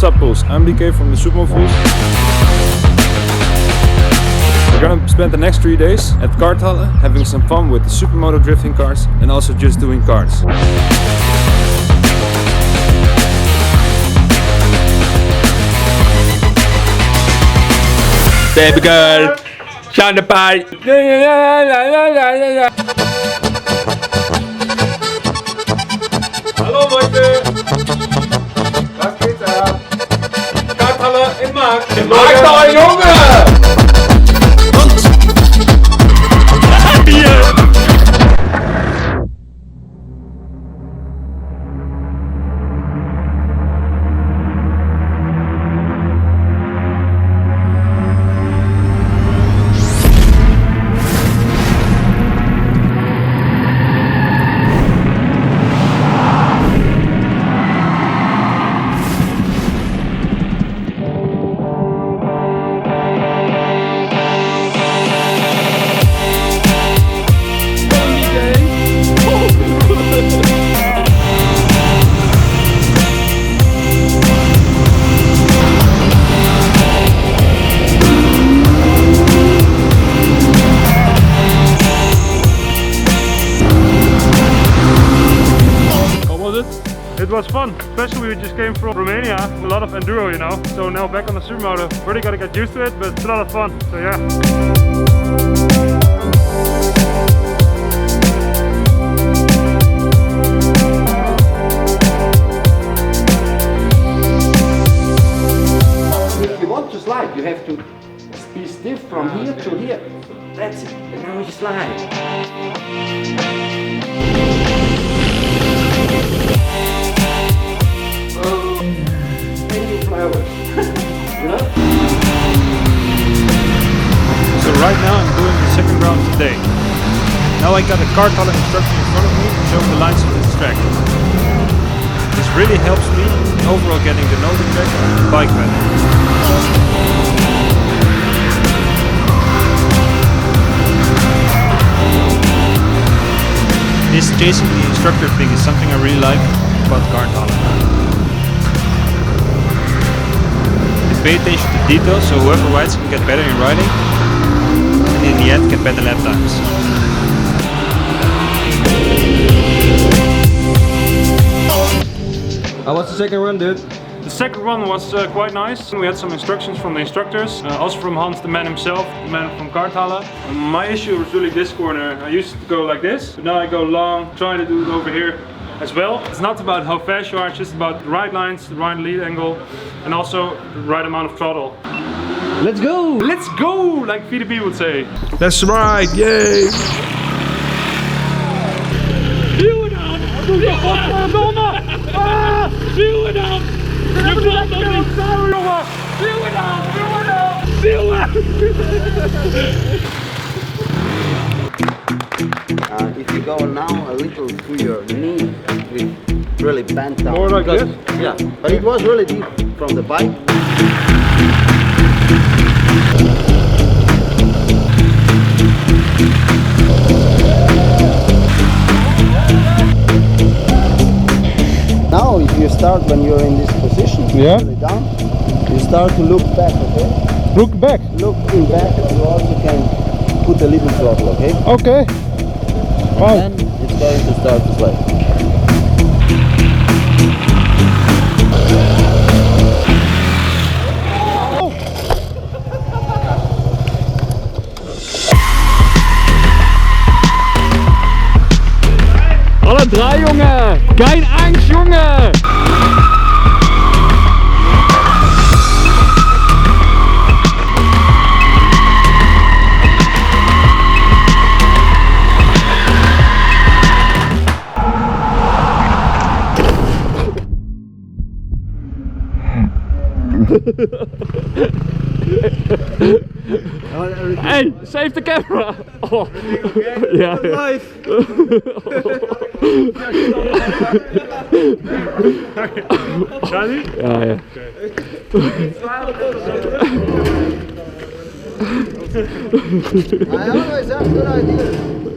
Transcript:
What's up, Pools? I'm DK from the Supermofools. We're gonna spend the next 3 days at MARKTL having some fun with the Supermoto drifting cars and also just doing cars. Baby girl, shine the pie. Hallo Leute! Was geht's ab? MARKTL in Markt! In MARKTL, Junge! It was fun, especially we just came from Romania, a lot of enduro, you know. So now back on the Supermoto, really gotta get used to it, but it's a lot of fun, so yeah. If you want to slide, you have to be stiff from here to here. That's it. And now you slide. So right now I'm doing the second round today. Now I got a MARKTL instructor in front of me showing the lines of this track. This really helps me overall getting to know the track and the bike better. This chasing the instructor thing is something I really like about MARKTL. Pay attention to details so whoever rides can get better in riding and in the end get better lap times. How was the second run, dude? The second run was quite nice. We had some instructions from the instructors, also from Hans, the man himself, the man from MARKTL. My issue was really this corner. I used to go like this, but now I go long, trying to do it over here as well. It's not about how fast you are, it's just about the right lines, the right lead angle, and also the right amount of throttle. Let's go! Let's go, like TeeBee would say. That's right, yay! Duw het aan! Godverdomme! Ah! Duw het aan! Je valt nog niet! Jongen! Duw het aan! Duw het aan! Duw het! If you go now a little to your knee, it really bent down. More like this? Yeah, but it was really deep from the bike. Now if you start when you're in this position, Yeah. really down, you start to look back, okay? Look back. Look in back, you also can put a little throttle, okay? Okay. Wow. And then it's going to start to slide. Alle drei, Junge! Kein Angst, Junge! Hey, save the camera! Oh. Yeah. Ready? Ja, ja. I always have good ideas.